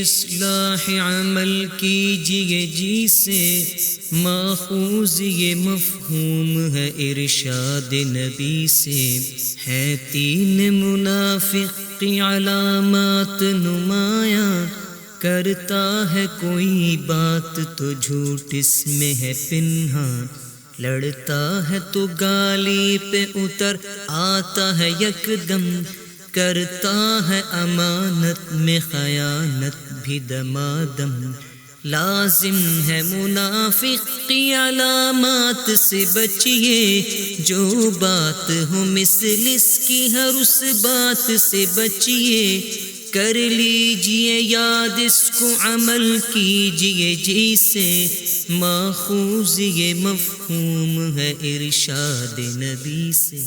اصلاح عمل کیجئے جی سے، ماخوذ یہ مفہوم ہے ارشاد نبی سے۔ ہے تین منافق کی علامات نمایاں، کرتا ہے کوئی بات تو جھوٹ اس میں ہے پنہاں، لڑتا ہے تو گالی پہ اتر آتا ہے یکدم، کرتا ہے امانت میں خیانت بھی دمادم۔ لازم ہے منافق کی علامات سے بچیے، جو بات ہو مثل اس کی ہر اس بات سے بچیے، کر لیجئے یاد اس کو عمل کیجئے جی سے، ماخوذ یہ مفہوم ہے ارشاد نبی سے۔